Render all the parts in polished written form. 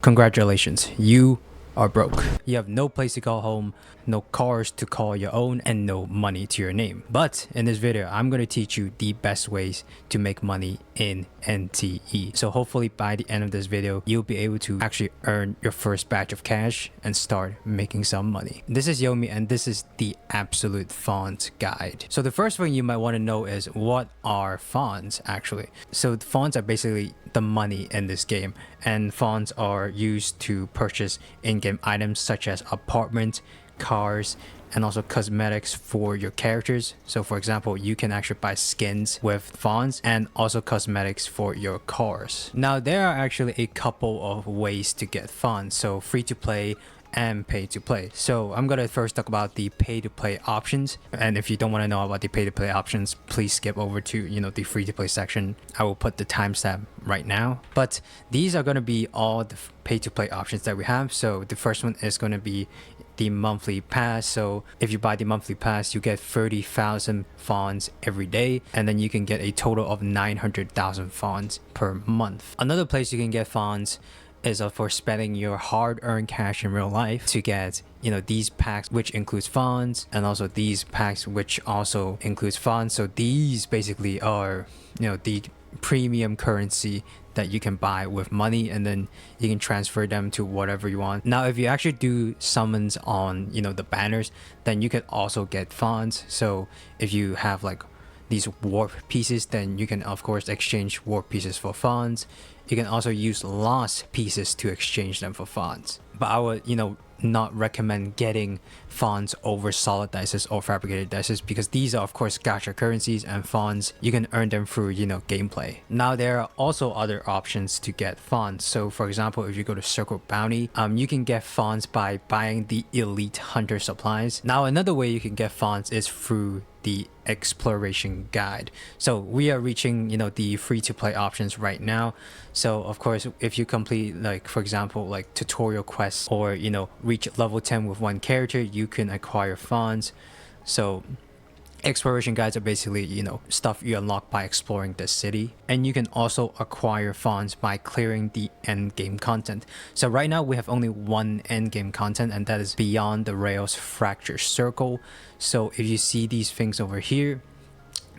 Congratulations, you are broke. You have no place to call home, no cars to call your own, and no money to your name. But in this video, I'm going to teach you the best ways to make money in NTE. So hopefully by the end of this video, you'll be able to actually earn your first batch of cash and start making some money. This is Yomi and this is the absolute Fons guide. So the first thing you might want to know is what are Fons actually? So Fons are basically the money in this game, and Fons are used to purchase in-game items such as apartments, cars, and also cosmetics for your characters. So for example, you can actually buy skins with Fons and also cosmetics for your cars. Now there are actually a couple of ways to get Fons, so free to play and pay to play. So I'm gonna first talk about the pay to play options, and if you don't want to know about the pay to play options, please skip over to the free to play section. I will put the timestamp right now, but these are going to be all the pay to play options that we have. So the first one is going to be the monthly pass. So if you buy the monthly pass, you get 30,000 Fons every day, and then you can get a total of 900,000 Fons per month. Another place you can get Fons is for spending your hard-earned cash in real life to get these packs, which includes Fons, and also these packs which also includes Fons. So these basically are the premium currency that you can buy with money, and then you can transfer them to whatever you want. Now if you actually do summons on the banners, then you can also get Fons. So if you have like these warp pieces, then you can of course exchange warp pieces for Fons. You can also use lost pieces to exchange them for Fons. But I would not recommend getting Fons over solid dices or fabricated dices, because these are of course gacha currencies, and Fons you can earn them through gameplay. Now there are also other options to get Fons. So for example, if you go to Circle Bounty, you can get Fons by buying the elite hunter supplies. Now another way you can get Fons is through the exploration guide. So we are reaching the free to play options right now. So of course, if you complete for example tutorial quests, or reach level 10 with one character, you can acquire Fons. So exploration guides are basically stuff you unlock by exploring the city, and you can also acquire Fons by clearing the end game content. So right now we have only one end game content, and that is Beyond the Rails Fracture Circle. So if you see these things over here,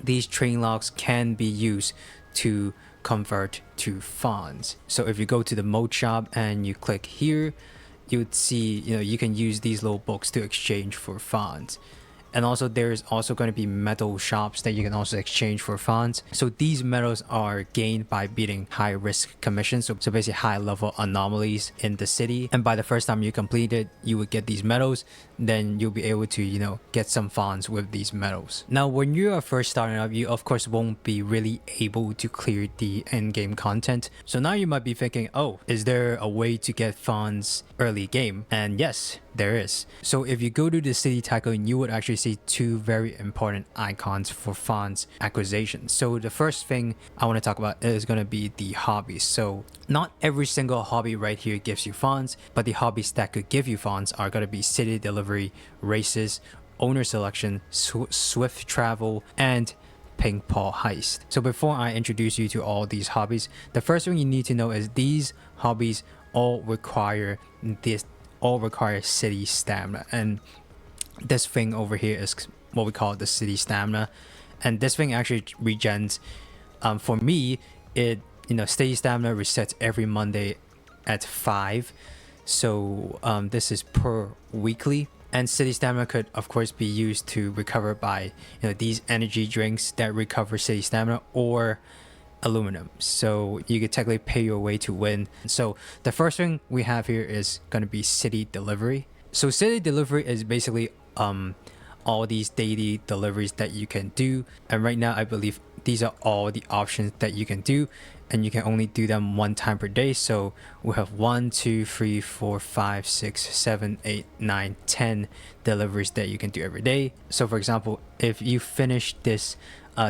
these train logs can be used to convert to Fons. So if you go to the mode shop and you click here, you would see you can use these little books to exchange for Fons. And also there's also going to be metal shops that you can also exchange for Fons. So these medals are gained by beating high risk commissions, so basically high level anomalies in the city, and by the first time you complete it, you would get these medals. Then you'll be able to get some Fons with these medals. Now when you are first starting up, you of course won't be really able to clear the end game content. So now you might be thinking, oh, is there a way to get Fons early game? And yes, there is. So if you go to the city tycoon, you would actually see two very important icons for Fons acquisition. So the first thing I want to talk about is going to be the hobbies. So not every single hobby right here gives you Fons, but the hobbies that could give you Fons are going to be city delivery, races, owner selection, swift travel, and ping pong heist. So before I introduce you to all these hobbies, the first thing you need to know is these hobbies all require city stamina, and this thing over here is what we call the city stamina, and this thing actually regens. For me, it city stamina resets every Monday at 5, so this is per weekly. And city stamina could of course be used to recover by these energy drinks that recover city stamina, or aluminum. So you could technically pay your way to win. So the first thing we have here is going to be city delivery. So city delivery is basically all these daily deliveries that you can do, and right now I believe these are all the options that you can do, and you can only do them one time per day. So we have 1 2 3 4 5 6 7 8 9 10 deliveries that you can do every day. So for example, if you finish this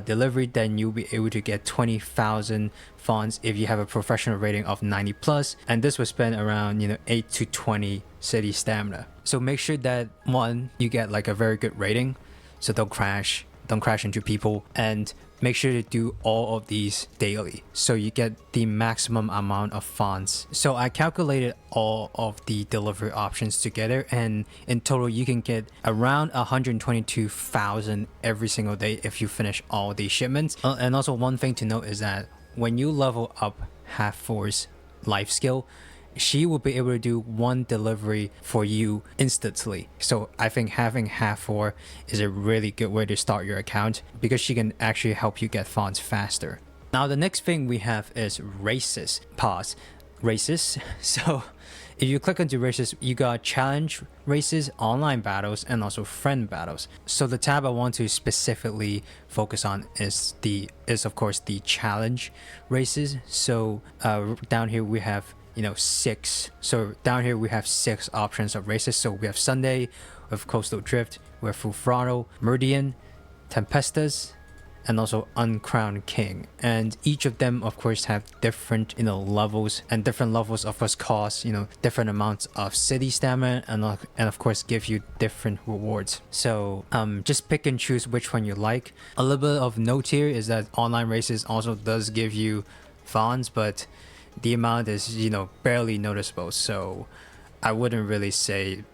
delivery, then you'll be able to get 20,000 Fons if you have a professional rating of 90 plus, and this will spend around 8 to 20 city stamina. So make sure that one, you get a very good rating, so don't crash into people, and make sure to do all of these daily so you get the maximum amount of fonts. So I calculated all of the delivery options together, and in total you can get around 122,000 every single day if you finish all these shipments. And also one thing to note is that when you level up Half4's life skill, she will be able to do one delivery for you instantly. So I think having Half4 is a really good way to start your account because she can actually help you get fonts faster. Now the next thing we have is races. Pause. Races. So if you click onto races, you got challenge races, online battles, and also friend battles. So the tab I want to specifically focus on is of course the challenge races. So down here we have 6. So down here we have 6 options of races. So we have Sunday, we have Coastal Drift, we have Full Throttle, Meridian, Tempestas, and also Uncrowned King. And each of them of course have different levels, and different levels of course cost different amounts of city stamina, and of course give you different rewards. So just pick and choose which one you like. A little bit of note here is that online races also does give you Fons, but the amount is barely noticeable, so I wouldn't really say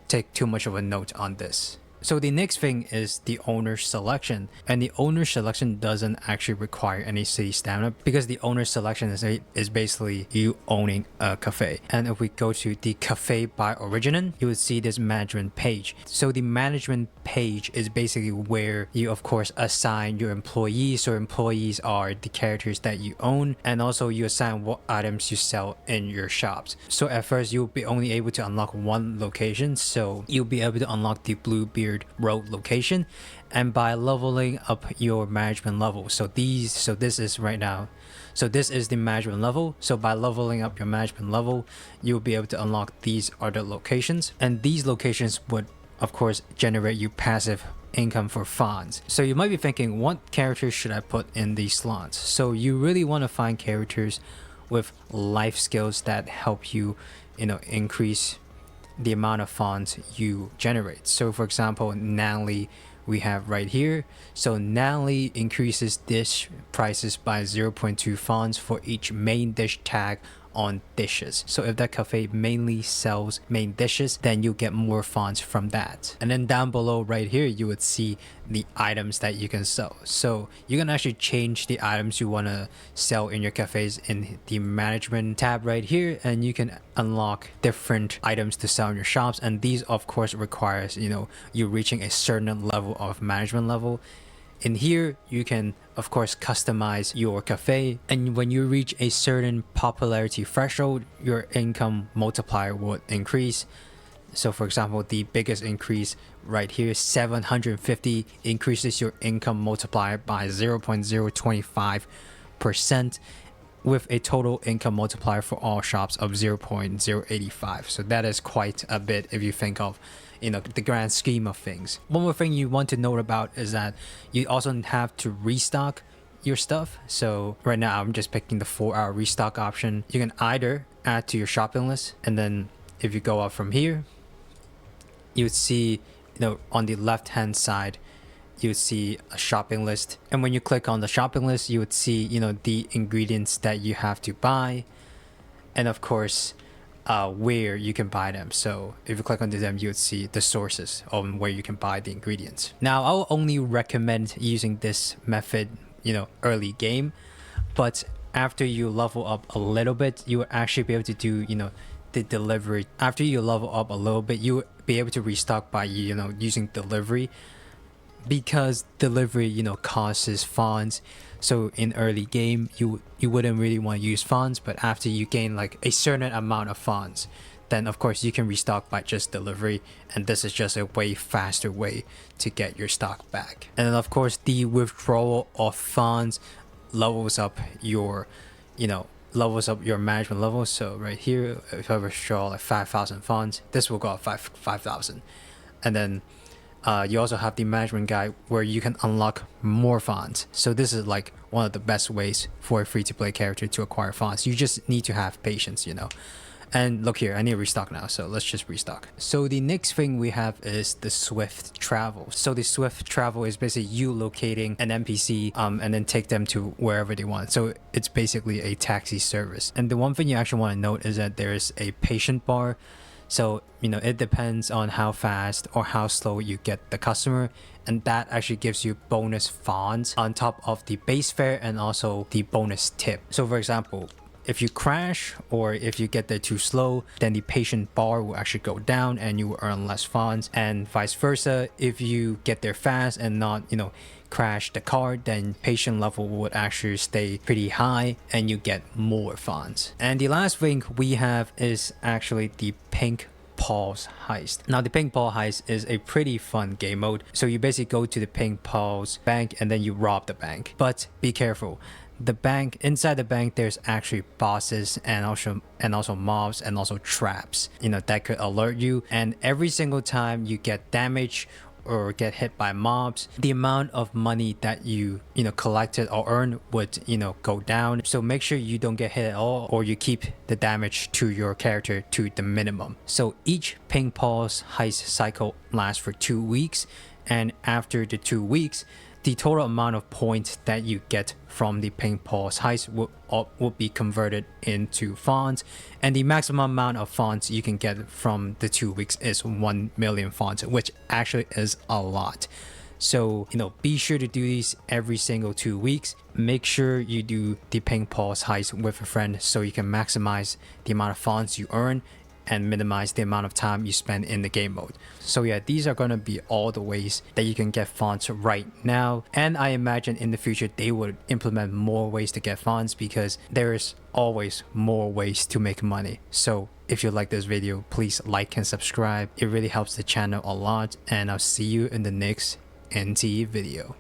take too much of a note on this. So the next thing is the owner selection, and the owner selection doesn't actually require any city stamina because the owner selection is basically you owning a cafe. And if we go to the cafe by origin, you would see this management page. So the management page is basically where you of course assign your employees. So employees are the characters that you own, and also you assign what items you sell in your shops. So at first you'll be only able to unlock one location, so you'll be able to unlock the Bluebeard Road location, and by leveling up your management level. So this is the management level. So by leveling up your management level, you'll be able to unlock these other locations, and these locations would of course generate you passive income for Fons. So you might be thinking, what characters should I put in these slots? So you really want to find characters with life skills that help you increase the amount of Fons you generate. So for example, Natalie we have right here. So Natalie increases dish prices by 0.2 Fons for each main dish tag on dishes. So if that cafe mainly sells main dishes, then you get more Fons from that. And then down below right here, you would see the items that you can sell. So you can actually change the items you want to sell in your cafes in the management tab right here, and you can unlock different items to sell in your shops. And these of course requires you reaching a certain level of management level. In here, you can of course customize your cafe, and when you reach a certain popularity threshold, your income multiplier would increase. So for example, the biggest increase right here, 750, increases your income multiplier by 0.025%, with a total income multiplier for all shops of 0.085. So that is quite a bit if you think of the grand scheme of things. One more thing you want to note about is that you also have to restock your stuff. So right now I'm just picking the 4-hour restock option. You can either add to your shopping list, and then if you go up from here, you would see on the left hand side you would see a shopping list, and when you click on the shopping list, you would see the ingredients that you have to buy, and of course where you can buy them. So if you click onto them, you would see the sources on where you can buy the ingredients. Now I'll only recommend using this method early game, but after you level up a little bit, you will actually be able to do the delivery. After you level up a little bit, you will be able to restock by using delivery, because delivery costs Fons. So in early game you wouldn't really want to use Fons, but after you gain like a certain amount of Fons, then of course you can restock by just delivery, and this is just a way faster way to get your stock back. And then of course the withdrawal of Fons levels up your management level. So right here, if I withdraw like 5,000 Fons, this will go up 5,000. And then you also have the management guide where you can unlock more Fons. So this is like one of the best ways for a free-to-play character to acquire Fons. You just need to have patience, And And look here, I need to restock now, so let's just restock. So the next thing we have is the swift travel. So the swift travel is basically you locating an NPC and then take them to wherever they want. So it's basically a taxi service. And the one thing you actually want to note is that there's a patient bar. So, you know, it depends on how fast or how slow you get the customer, and that actually gives you bonus Fons on top of the base fare and also the bonus tip. So for example, if you crash or if you get there too slow, then the patient bar will actually go down and you will earn less Fons, and vice versa. If you get there fast and not, you know, crash the car, then patient level would actually stay pretty high and you get more Fons. And the last thing we have is actually the pink Paul's heist. Now the pink Paul heist is a pretty fun game mode. So you basically go to the pink Paul's bank and then you rob the bank. But be careful. The bank, inside the bank, there's actually bosses and also mobs and also traps, you know, that could alert you. And every single time you get damaged or get hit by mobs, the amount of money that you collected or earned would, go down. So make sure you don't get hit at all, or you keep the damage to your character to the minimum. So each ping pong's heist cycle lasts for 2 weeks, and after the 2 weeks, the total amount of points that you get from the ping pong's heist will be converted into Fons, and the maximum amount of Fons you can get from the 2 weeks is 1 million Fons, which actually is a lot. So, be sure to do these every single 2 weeks. Make sure you do the ping pong's heist with a friend so you can maximize the amount of Fons you earn and minimize the amount of time you spend in the game mode. So yeah, these are going to be all the ways that you can get Fons right now, and I imagine in the future they would implement more ways to get Fons because there is always more ways to make money. So if you like this video, please like and subscribe. It really helps the channel a lot, and I'll see you in the next NTE video.